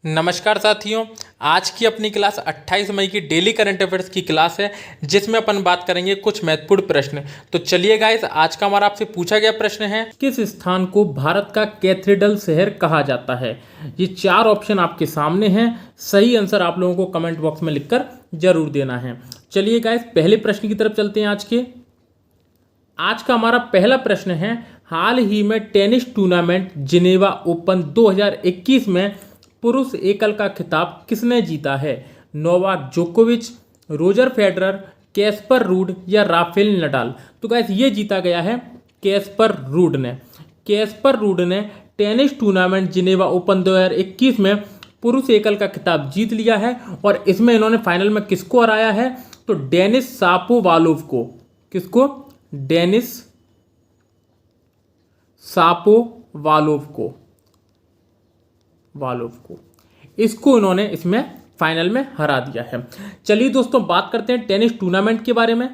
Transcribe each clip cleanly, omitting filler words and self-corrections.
नमस्कार साथियों। आज की अपनी क्लास 28 मई की डेली करंट अफेयर्स की क्लास है, जिसमें अपन बात करेंगे कुछ महत्वपूर्ण प्रश्न। तो चलिए गाइस, आज का हमारा आपसे पूछा गया प्रश्न है, किस स्थान को भारत का कैथेड्रल शहर कहा जाता है। ये चार ऑप्शन आपके सामने हैं। सही आंसर आप लोगों को कमेंट बॉक्स में लिखकर जरूर देना है। चलिए गाइस, पहले प्रश्न की तरफ चलते हैं। आज का हमारा पहला प्रश्न है, हाल ही में टेनिस टूर्नामेंट जिनेवा ओपन 2021 में पुरुष एकल का खिताब किसने जीता है। नोवाक जोकोविच, रोजर फेडरर, कैस्पर रूड या राफेल नडाल। तो गाइस, ये जीता गया है कैस्पर रूड ने। कैस्पर रूड ने टेनिस टूर्नामेंट जिनेवा ओपन 2021 में पुरुष एकल का खिताब जीत लिया है और इसमें इन्होंने फाइनल में किसको हराया है, तो डेनिस शापोवालोव को। किसको? डेनिस शापोवालोव को इसको इन्होंने इसमें फाइनल में हरा दिया है। चलिए दोस्तों, बात करते हैं टेनिस टूर्नामेंट के बारे में।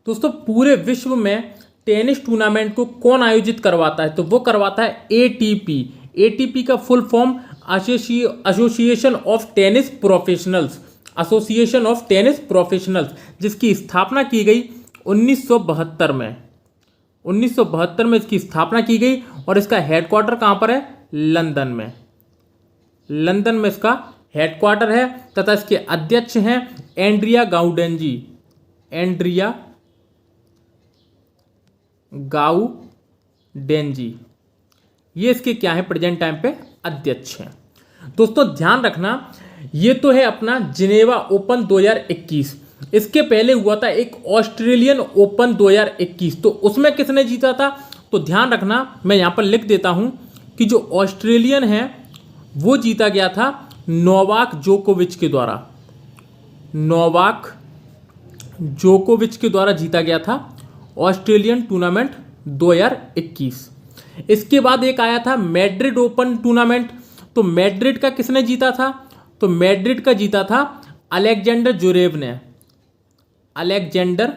दोस्तों, पूरे विश्व में टेनिस टूर्नामेंट को कौन आयोजित करवाता है, तो वो करवाता है एटीपी। एटीपी का full form association of tennis professionals. Association of tennis professionals, जिसकी स्थापना की गई 1972 में। 1972 में इसकी स्थापना की गई और इसका हेडक्वार्टर कहां पर है? लंदन में। लंदन में इसका हेडक्वार्टर है तथा इसके अध्यक्ष हैं एंड्रिया गाउडेंजी। एंड्रिया गाउडेंजी, ये इसके क्या है, प्रेजेंट टाइम पे अध्यक्ष हैं। दोस्तों ध्यान रखना, ये तो है अपना जिनेवा ओपन 2021। इसके पहले हुआ था एक ऑस्ट्रेलियन ओपन 2021, तो उसमें किसने जीता था? तो ध्यान रखना, मैं यहां पर लिख देता हूं कि जो ऑस्ट्रेलियन है वो जीता गया था नोवाक जोकोविच के द्वारा। नोवाक जोकोविच के द्वारा जीता गया था ऑस्ट्रेलियन टूर्नामेंट 2021। इसके बाद एक आया था मैड्रिड ओपन टूर्नामेंट। तो मैड्रिड का किसने जीता था? तो मैड्रिड का जीता था अलेक्जेंडर ज्वेरेव ने। अलेक्जेंडर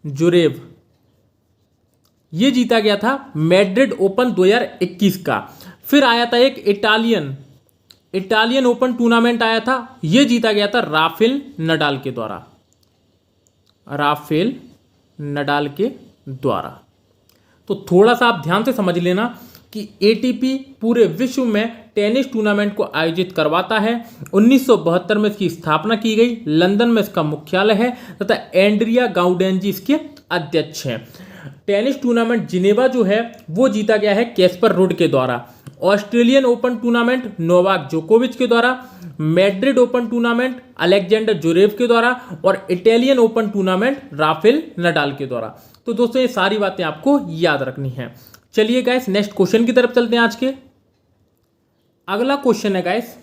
ज्वेरेव, ये जीता गया था मैड्रिड ओपन 2021 का। फिर आया था एक इटालियन ओपन टूर्नामेंट आया था, ये जीता गया था राफेल नडाल के द्वारा। राफेल नडाल के द्वारा। तो थोड़ा सा आप ध्यान से समझ लेना कि एटीपी पूरे विश्व में टेनिस टूर्नामेंट को आयोजित करवाता है। 1972 में इसकी स्थापना की गई, लंदन में इसका मुख्यालय है तथा एंड्रिया गाउडेंजी इसके अध्यक्ष हैं। टेनिस टूर्नामेंट जिनेवा जो है वो जीता गया है कैस्पर रूड के द्वारा। ऑस्ट्रेलियन ओपन टूर्नामेंट नोवाक जोकोविच के द्वारा, Madrid open tournament Alexander Zverev के द्वारा और Italian open tournament Rafael Nadal के द्वारा। तो दोस्तों, ये सारी बातें आपको याद रखनी है। चलिए गाइस, नेक्स्ट क्वेश्चन की तरफ चलते हैं। आज के अगला क्वेश्चन है गाइस,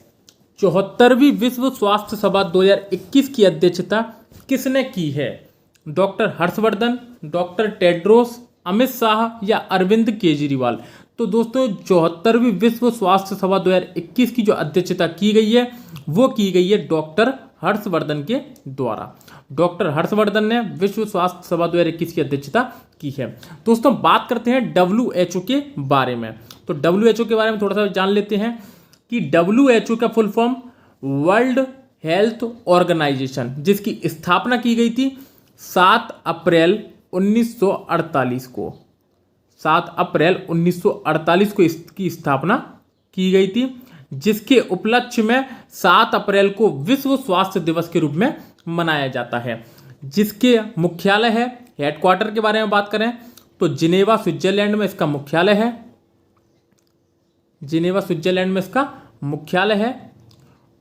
74वीं विश्व स्वास्थ्य सभा 2021 की अध्यक्षता किसने की है? Doctor Harshvardhan, doctor Tedros, Amit Shah या अरविंद केजरीवाल। तो दोस्तों, 74वीं विश्व स्वास्थ्य सभा 2021 की जो अध्यक्षता की गई है वो की गई है डॉक्टर हर्षवर्धन के द्वारा। डॉक्टर हर्षवर्धन ने विश्व स्वास्थ्य सभा 2021 की अध्यक्षता की है। दोस्तों, बात करते हैं WHO के बारे में। तो WHO के बारे में थोड़ा सा जान लेते हैं कि WHO का full form world health organisation, जिसकी स्थापना की गई थी 7 अप्रैल 1948 को। 7 अप्रैल 1948 को इसकी स्थापना की गई थी, जिसके उपलक्ष्य में 7 अप्रैल को विश्व स्वास्थ्य दिवस के रूप में मनाया जाता है। जिसके मुख्यालय है, हेडक्वार्टर के बारे में बात करें तो जिनेवा स्विट्जरलैंड में इसका मुख्यालय है। जिनेवा स्विट्जरलैंड में इसका मुख्यालय है।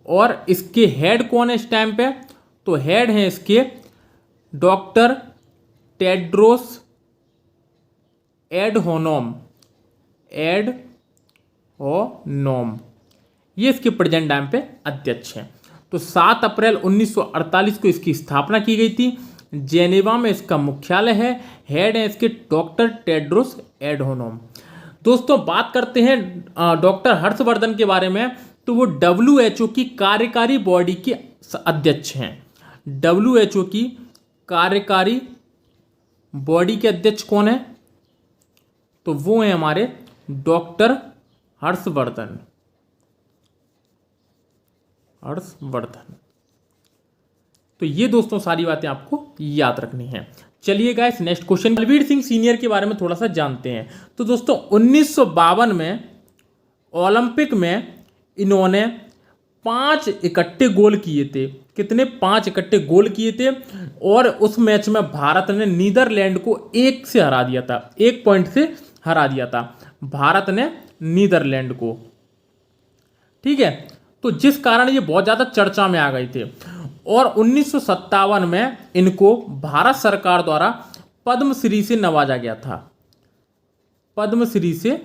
और इसके हेड कौन है इस टाइम पे? तो हेड हैं इसके डॉक्टर टेड्रोस एडहोनोम। ये इसके प्रेजेंट टाइम पे अध्यक्ष हैं। तो 7 अप्रैल 1948 को इसकी स्थापना की गई थी। जेनेवा में इसका मुख्यालय है। हेड है इसके डॉक्टर टेड्रोस एडहोनोम। दोस्तों, बात करते हैं डॉक्टर हर्षवर्धन के बारे में। तो वो WHO की कार्यकारी बॉडी के अध्यक्ष हैं। WHO की कार्यकारी बॉडी के अध्यक्ष कौन है? तो वो है हमारे डॉक्टर हर्षवर्धन। तो ये दोस्तों सारी बातें आपको याद रखनी है। चलिए guys next question, Balbir Singh senior के बारे में थोड़ा सा जानते हैं। तो दोस्तों 1952 में ओलंपिक में इन्होंने 5 इकट्ठे गोल किए थे। कितने? 5 इकट्ठे गोल किए थे। और उस मैच में भारत ने नीदरलैंड को 1 से हरा दिया था, 1 पॉइंट से हरा दिया था भारत ने नीदरलैंड को। ठीक है, तो जिस कारण ये बहुत ज़्यादा चर्चा में आ गए थे। और 1957 में इनको भारत सरकार द्वारा पद्मश्री से नवाजा गया था, पद्मश्री से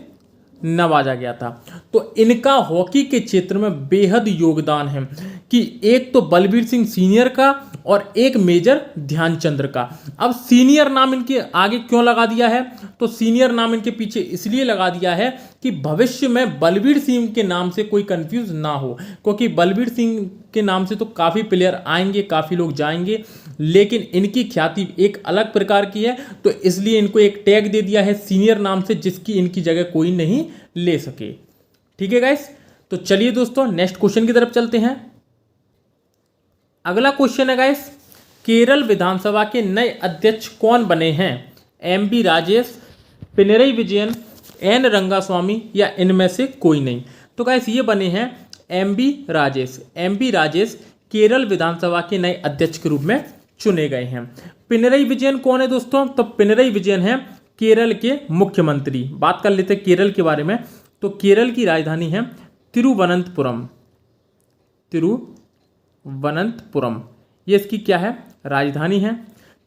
नवाजा गया था। तो इनका हॉकी के क्षेत्र में बेहद योगदान है कि एक तो बलबीर सिंह सीनियर का और एक मेजर ध्यानचंद्र का। अब सीनियर नाम इनके आगे क्यों लगा दिया है? तो सीनियर नाम इनके पीछे इसलिए लगा दिया है कि भविष्य में बलबीर सिंह के नाम से कोई कंफ्यूज ना हो, क्योंकि बलबीर सिंह के नाम से तो काफ़ी प्लेयर आएंगे, काफ़ी लोग जाएंगे, लेकिन इनकी ख्याति एक अलग प्रकार की है। तो इसलिए इनको एक टैग दे दिया है सीनियर नाम से, जिसकी इनकी जगह कोई नहीं ले सके। ठीक है गाइस, तो चलिए दोस्तों नेक्स्ट क्वेश्चन की तरफ चलते हैं। अगला क्वेश्चन है गाइस, केरल विधानसभा के नए अध्यक्ष कौन बने हैं? एमबी राजेश, पिनरई विजयन, एन रंगास्वामी या इनमें से कोई नहीं? तो गाइस ये बने हैं एमबी राजेश। एमबी राजेश केरल विधानसभा के नए अध्यक्ष के रूप में चुने गए हैं। पिनरई विजयन कौन है दोस्तों? तो पिनरई विजयन है केरल के मुख्यमंत्री। बात कर लेते हैं केरल के बारे में। तो केरल की राजधानी है तिरुवनंतपुरम। तिरुवनंतपुरम ये इसकी क्या है? राजधानी है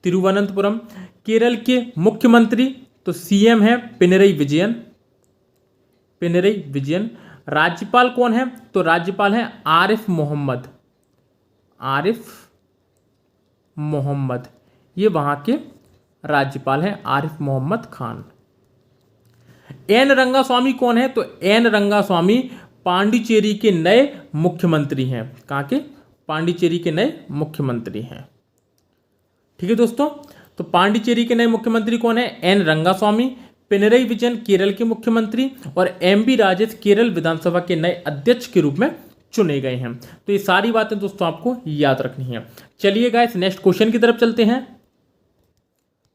तिरुवनंतपुरम। केरल के मुख्यमंत्री तो सीएम है पिनरई विजयन। पिनरई विजयन। राज्यपाल कौन है? तो राज्यपाल है आरिफ मोहम्मद। आरिफ मोहम्मद ये वहां के राज्यपाल हैं, आरिफ मोहम्मद खान। एन रंगास्वामी कौन है? तो एन रंगास्वामी पांडिचेरी के नए मुख्यमंत्री हैं। कहाँ के? पांडिचेरी के नए मुख्यमंत्री हैं। ठीक है दोस्तों, तो पांडिचेरी के नए मुख्यमंत्री कौन है? एन रंगास्वामी। पिनरई विजयन केरल के मुख्यमंत्री और एमबी राजेश केरल विधानसभा के नए अध्यक्ष के रूप में चुने गए हैं। तो ये सारी बातें दोस्तों आपको याद रखनी है। चलिए गाइस नेक्स्ट क्वेश्चन की तरफ चलते हैं।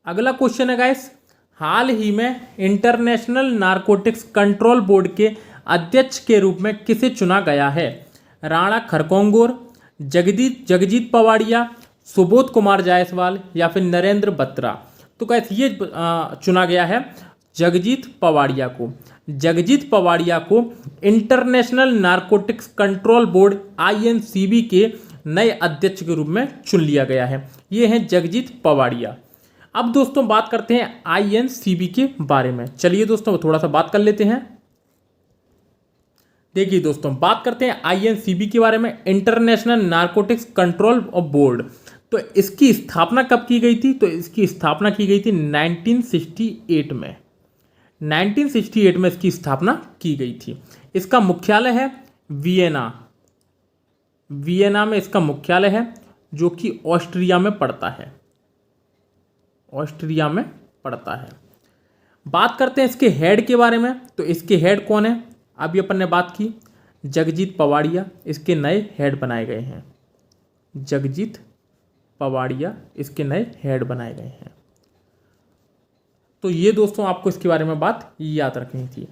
अगला क्वेश्चन है गाइस, हाल ही में इंटरनेशनल नारकोटिक्स कंट्रोल बोर्ड के अध्यक्ष के रूप में किसे चुना गया है? राणा खरकोंगोर, जगजीत पवाड़िया, सुबोध कुमार जायसवाल या फिर नरेंद्र बत्रा? तो गाइस ये चुना गया है जगजीत पवाड़िया को। जगजीत पवाड़िया को international narcotics control board INCB के नए अध्यक्ष के रूप में चुन लिया गया है। ये हैं जगजीत पवाड़िया। अब दोस्तों बात करते हैं INCB के बारे में। चलिए दोस्तों थोड़ा सा बात कर लेते हैं। देखिए दोस्तों बात करते हैं INCB के बारे में, इंटरनेशनल नारकोटिक्स कंट्रोल बोर्ड। तो इसकी स्थापना कब की गई थी? तो इसकी स्थापना की गई थी 1968 में। 1968 में इसकी स्थापना की गई थी। इसका मुख्यालय है वियना। वियना में इसका मुख्यालय है, जो कि ऑस्ट्रिया में पड़ता है। ऑस्ट्रिया में पड़ता है। बात करते हैं इसके हेड के बारे में। तो इसके हेड कौन है? अभी अपन ने बात की जगजीत पवाड़िया, इसके नए हेड बनाए गए हैं। जगजीत पवाड़िया इसके नए हेड बनाए गए हैं। तो ये दोस्तों आपको इसके बारे में बात याद रखनी थी।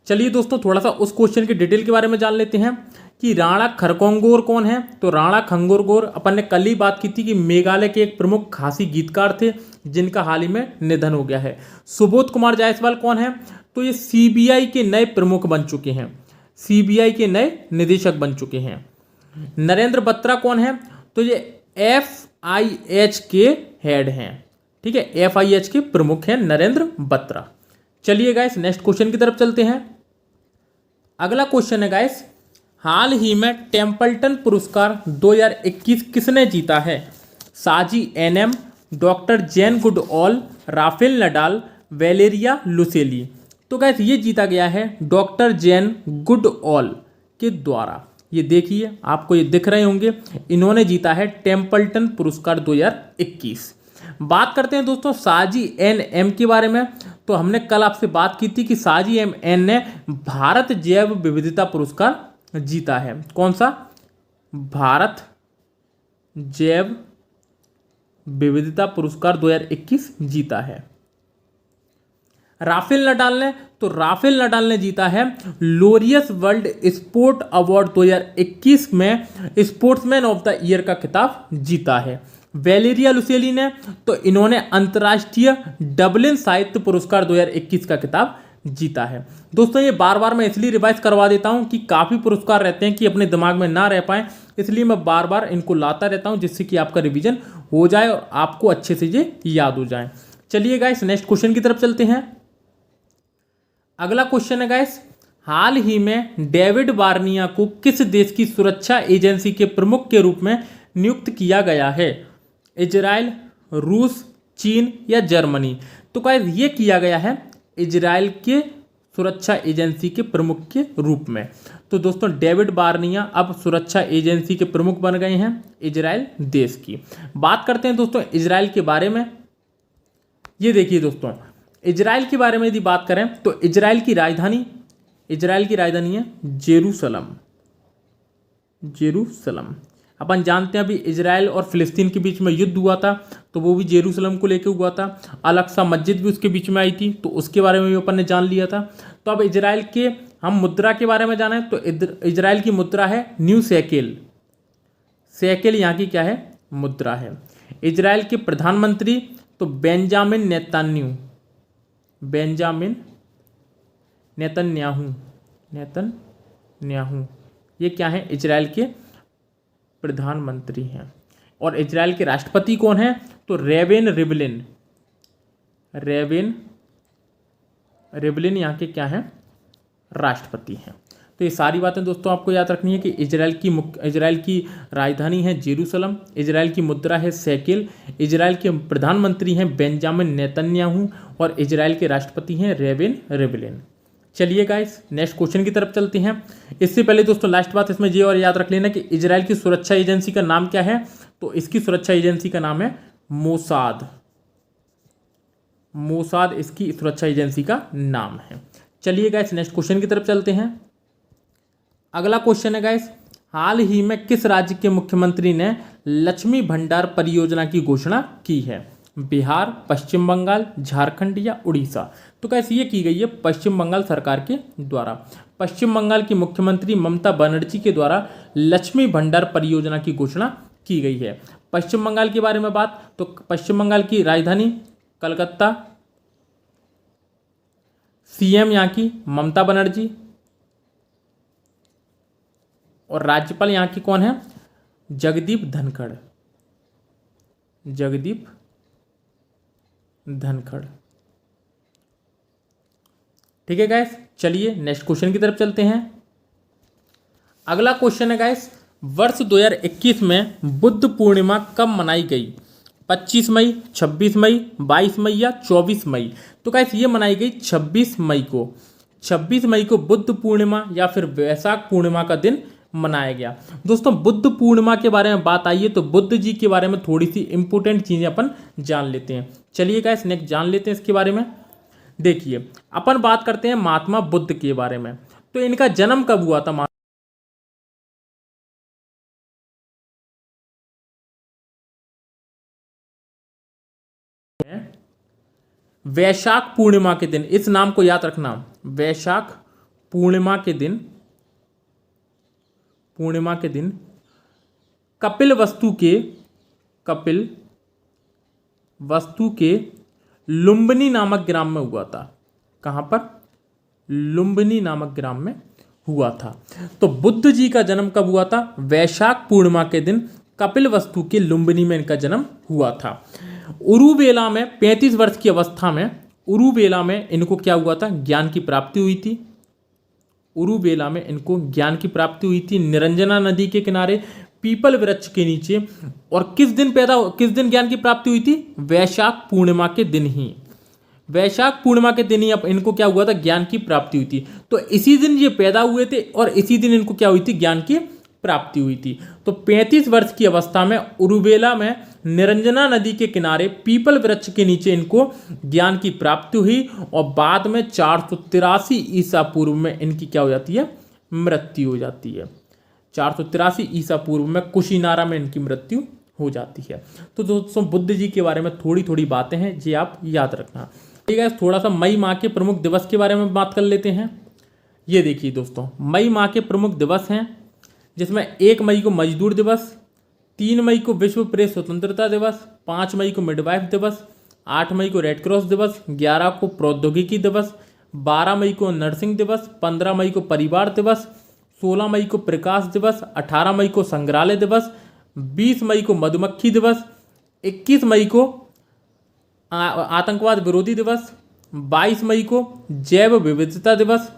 चलिए दोस्तों थोड़ा सा उस क्वेश्चन की डिटेल के बारे में जान लेते हैं कि राणा खरकोंगोर कौन है। तो राणा खंगोरगोर अपन ने कल ही बात की थी कि मेघालय के एक प्रमुख खासी गीतकार थे, जिनका हाल ही में निधन हो गया है। सुबोध कुमार जायसवाल कौन है? तो ये CBI के नए प्रमुख बन चुके हैं। CBI के नए निदेशक बन चुके हैं। नरेंद्र बत्रा कौन है? तो ये FIH के हेड हैं। ठीक है, FIH के प्रमुख हैं नरेंद्र बत्रा। चलिए गाइस नेक्स्ट क्वेश्चन की तरफ चलते हैं। अगला क्वेश्चन है गाइस, हाल ही में टेम्पल्टन पुरस्कार 2021 किसने जीता है? Saji NM, doctor Jane Goodall, Rafael Nadal, Valeria Luiselli? तो गाइस ये जीता गया है डॉक्टर जैन गुडऑल के द्वारा। ये देखिए आपको ये दिख रहे होंगे, इन्होंने जीता है टेम्पल्टन पुरस्कार 2021। बात करते हैं दोस्तों साजी NM के बारे में। तो हमने कल आपसे बात की थी कि साजी एन ने भारत जैव विविधता पुरस्कार जीता है। कौन सा? भारत जैव विविधता पुरस्कार 2021 जीता है। राफेल नडाल ने जीता है लोरियस वर्ल्ड स्पोर्ट अवार्ड 2021 में स्पोर्ट्समैन ऑफ द ईयर का खिताब जीता है। वैलेरिया लुसेली ने, तो इन्होंने अंतर्राष्ट्रीय डबलिन साहित्य पुरस्कार 2021 का खिताब जीता है। दोस्तों ये बार बार मैं इसलिए रिवाइज करवा देता हूं कि काफ़ी पुरस्कार रहते हैं कि अपने दिमाग में ना रह पाए, इसलिए मैं बार बार इनको लाता रहता हूं जिससे कि आपका रिवीजन हो जाए और आपको अच्छे से ये याद हो जाए। चलिए गाइस नेक्स्ट क्वेश्चन की तरफ चलते हैं। अगला क्वेश्चन है गाइस, हाल ही में डेविड बार्निया को किस देश की सुरक्षा एजेंसी के प्रमुख के रूप में नियुक्त किया गया है? इजराइल, रूस, चीन या जर्मनी? तो गाइस ये किया गया है इजराइल के सुरक्षा एजेंसी के प्रमुख के रूप में। तो दोस्तों डेविड बार्निया अब सुरक्षा एजेंसी के प्रमुख बन गए हैं इजराइल देश की। बात करते हैं दोस्तों इजराइल के बारे में। ये देखिए दोस्तों, इजराइल के बारे में यदि बात करें तो इजराइल की राजधानी है जेरूसलम। अपन जानते हैं अभी इजराइल और फिलिस्तीन के बीच में युद्ध हुआ था, तो वो भी जेरूसलम को लेकर हुआ था। अल-अक्सा मस्जिद भी उसके बीच में आई थी, तो उसके बारे में भी अपन ने जान लिया था। तो अब इजराइल के हम मुद्रा के बारे में जाना है तो इजराइल की मुद्रा है न्यू शेकेल। शेकेल यहाँ की क्या है? मुद्रा है। इजराइल के प्रधानमंत्री तो बेंजामिन नेतन्याहू ये क्या है? इजराइल के प्रधानमंत्री हैं। और इजराइल के राष्ट्रपति कौन है? तो रेवेन रिवलिन यहाँ के क्या हैं? राष्ट्रपति हैं। तो ये सारी बातें दोस्तों आपको याद रखनी है कि इजराइल की राजधानी है जेरूसलम, इजराइल की मुद्रा है शेकेल, इजराइल के प्रधानमंत्री हैं बेंजामिन नेतन्याहू और इजराइल के राष्ट्रपति हैं रेवेन रिवलिन। चलिए गाइस नेक्स्ट क्वेश्चन की तरफ चलते हैं। इससे पहले दोस्तों लास्ट बात इसमें ये और याद रख लेना कि इजराइल की सुरक्षा एजेंसी का नाम क्या है? तो इसकी सुरक्षा एजेंसी का नाम है मोसाद इसकी सुरक्षा एजेंसी का नाम है। चलिए गाइस नेक्स्ट क्वेश्चन की तरफ चलते हैं। अगला क्वेश्चन है गाइस, हाल ही में किस राज्य के मुख्यमंत्री ने लक्ष्मी भंडार परियोजना की घोषणा की है? बिहार, पश्चिम बंगाल, झारखंड या उड़ीसा? तो कैसे ये की गई है पश्चिम बंगाल सरकार के द्वारा। पश्चिम बंगाल की मुख्यमंत्री ममता बनर्जी के द्वारा लक्ष्मी भंडार परियोजना की घोषणा की गई है। पश्चिम बंगाल के बारे में बात तो पश्चिम बंगाल की राजधानी कलकत्ता, सीएम यहाँ की ममता बनर्जी और राज्यपाल यहाँ की कौन है? जगदीप धनखड़। ठीक है गाइस, चलिए नेक्स्ट क्वेश्चन की तरफ चलते हैं। अगला क्वेश्चन है गाइस, वर्ष 2021 में बुद्ध पूर्णिमा कब मनाई गई? 25 मई, 26 मई, 22 मई या 24 मई? तो गाइस ये मनाई गई 26 मई को। 26 मई को बुद्ध पूर्णिमा या फिर वैशाख पूर्णिमा का दिन मनाया गया। दोस्तों बुद्ध पूर्णिमा के बारे में बात आई है तो बुद्ध जी के बारे में थोड़ी सी इंपॉर्टेंट चीजें अपन जान लेते हैं। चलिए गाइस नेक्स्ट जान लेते हैं इसके बारे में। देखिए अपन बात करते हैं महात्मा बुद्ध के बारे में। तो इनका जन्म कब हुआ था? वैशाख पूर्णिमा के दिन, इस नाम को याद रखना, वैशाख पूर्णिमा के दिन कपिल वस्तु के लुम्बिनी नामक ग्राम में हुआ था। कहां पर? लुम्बिनी नामक ग्राम में हुआ था। तो बुद्ध जी का जन्म कब हुआ था? वैशाख पूर्णिमा के दिन कपिल वस्तु के लुम्बिनी में इनका जन्म हुआ था। उरुवेला में 35 वर्ष की अवस्था में उरुवेला में इनको क्या हुआ था? ज्ञान की प्राप्ति हुई थी। उरुवेला में इनको ज्ञान की प्राप्ति हुई थी निरंजना नदी के किनारे पीपल वृक्ष के नीचे। और किस दिन ज्ञान की प्राप्ति हुई थी? वैशाख पूर्णिमा के दिन ही। वैशाख पूर्णिमा के दिन ही अब इनको क्या हुआ था? ज्ञान की प्राप्ति हुई थी। तो इसी दिन ये पैदा हुए थे और इसी दिन इनको क्या हुई थी? ज्ञान की प्राप्ति हुई थी। तो 35 वर्ष की अवस्था में उरुवेला में निरंजना नदी के किनारे पीपल वृक्ष के नीचे इनको ज्ञान की प्राप्ति हुई और बाद में 483 ईसा पूर्व में इनकी क्या हो जाती है, मृत्यु हो जाती है। 483 ईसा पूर्व में कुशीनारा में इनकी मृत्यु हो जाती है। तो दोस्तों बुद्ध जी के बारे में थोड़ी थोड़ी बातें हैं, ये आप याद रखना। ठीक है, थोड़ा सा मई माह के प्रमुख दिवस के बारे में बात कर लेते हैं। ये देखिए दोस्तों, मई माह के प्रमुख दिवस हैं, जिसमें 1 मई को मजदूर दिवस, 3 मई को विश्व प्रेस स्वतंत्रता दिवस, 5 मई को मिडवाइफ दिवस, 8 मई को रेड क्रॉस दिवस, 11 को प्रौद्योगिकी दिवस, 12 मई को नर्सिंग दिवस, 15 मई को परिवार दिवस, 16 मई को प्रकाश दिवस, 18 मई को संग्रहालय दिवस, 20 मई को मधुमक्खी दिवस, 21 मई को आतंकवाद विरोधी दिवस, 22 मई को जैव विविधता दिवस,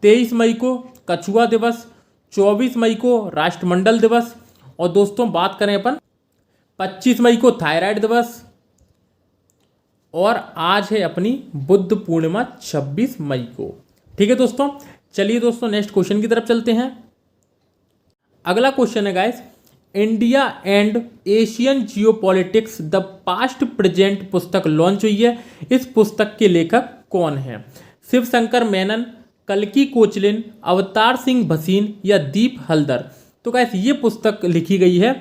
23 मई को कछुआ दिवस, 24 मई को राष्ट्रमंडल दिवस और दोस्तों बात करें अपन 25 मई को थायराइड दिवस और आज है अपनी बुद्ध पूर्णिमा 26 मई को। ठीक है दोस्तों, चलिए दोस्तों नेक्स्ट क्वेश्चन की तरफ चलते हैं। अगला क्वेश्चन है guys, India and Asian geopolitics the past present पुस्तक लॉन्च हुई है। इस पुस्तक के लेखक कौन है? शिवशंकर मेनन, कल्की कोचलिन, अवतार सिंह भसीन या दीप हल्दर? तो गाइस ये पुस्तक लिखी गई है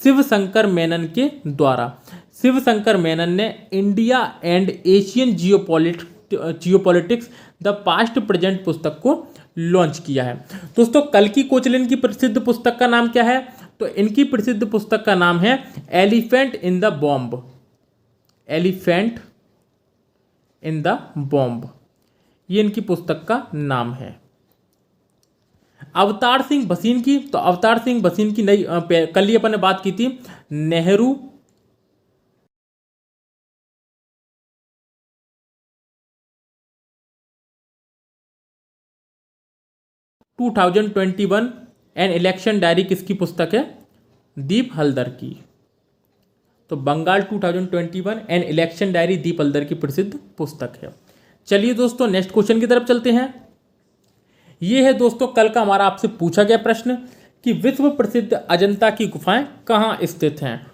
शिवशंकर मेनन के द्वारा। शिवशंकर मेनन ने India and Asian geopolitics the past present पुस्तक को लॉन्च किया है। दोस्तों कल्की कोचलिन की प्रसिद्ध पुस्तक का नाम क्या है? तो इनकी प्रसिद्ध पुस्तक का नाम है elephant in the bomb. Elephant in the bomb, ये इनकी पुस्तक का नाम है। अवतार सिंह भसीन की, तो अवतार सिंह भसीन की नई कल ही अपन ने बात की थी, Nehru to 2021 an election diary किसकी पुस्तक है? दीप हल्दर की। तो Bengal 2021 an election diary Deep Haldar की प्रसिद्ध पुस्तक है। चलिए दोस्तों नेक्स्ट क्वेश्चन की तरफ चलते हैं। ये है दोस्तों कल का हमारा आपसे पूछा गया प्रश्न कि विश्व प्रसिद्ध अजंता की गुफाएं कहाँ स्थित हैं?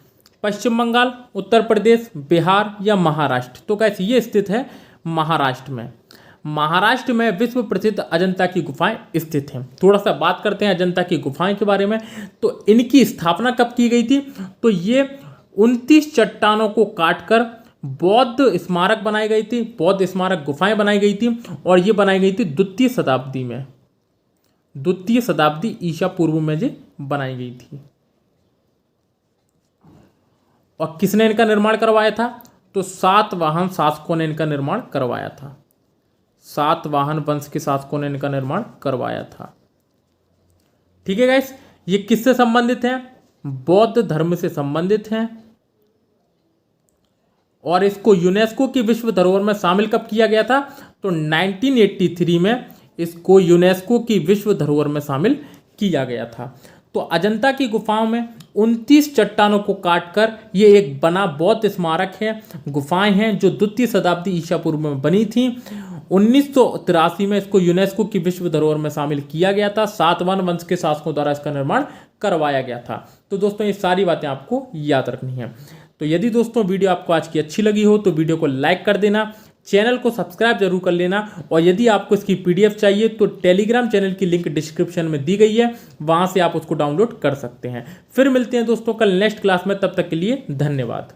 पश्चिम बंगाल, उत्तर प्रदेश, बिहार या महाराष्ट्र? तो कैसे ये स्थित है महाराष्ट्र में। महाराष्ट्र में विश्व प्रसिद्ध अजंता की गुफाएं स्थित हैं। थोड़ा सा बात करते हैं अजंता की गुफाएं के बारे में। तो इनकी स्थापना कब की गई थी? तो ये 29 चट्टानों को काटकर बौद्ध स्मारक बनाई गई थी, बौद्ध स्मारक गुफाएं बनाई गई थी और ये बनाई गई थी 2वीं शताब्दी में। 2वीं शताब्दी ईसा पूर्व में ये बनाई गई थी। और किसने इनका निर्माण करवाया था? तो सातवाहन शासकों ने इनका निर्माण करवाया था। सातवाहन वंश के शासकों ने इनका निर्माण करवाया था। ठीक है गाइस, ये किससे संबंधित हैं? बौद्ध धर्म से संबंधित हैं। और इसको यूनेस्को की विश्व धरोहर में शामिल कब किया गया था? तो 1983 में इसको यूनेस्को की विश्व धरोहर में शामिल किया गया था। तो अजंता की गुफाओं में 29 चट्टानों को काटकर ये एक बना बौद्ध स्मारक है, गुफाएं हैं जो 2वीं शताब्दी ईसा पूर्व में बनी थी। 1983 में इसको यूनेस्को की विश्व धरोहर में शामिल किया गया था। सातवाहन वंश के शासकों द्वारा इसका निर्माण करवाया गया था। तो दोस्तों ये सारी बातें आपको याद रखनी है। तो यदि दोस्तों वीडियो आपको आज की अच्छी लगी हो तो वीडियो को लाइक कर देना, चैनल को सब्सक्राइब जरूर कर लेना और यदि आपको इसकी पीडीएफ चाहिए तो टेलीग्राम चैनल की लिंक डिस्क्रिप्शन में दी गई है, वहां से आप उसको डाउनलोड कर सकते हैं। फिर मिलते हैं दोस्तों कल नेक्स्ट क्लास में, तब तक के लिए धन्यवाद।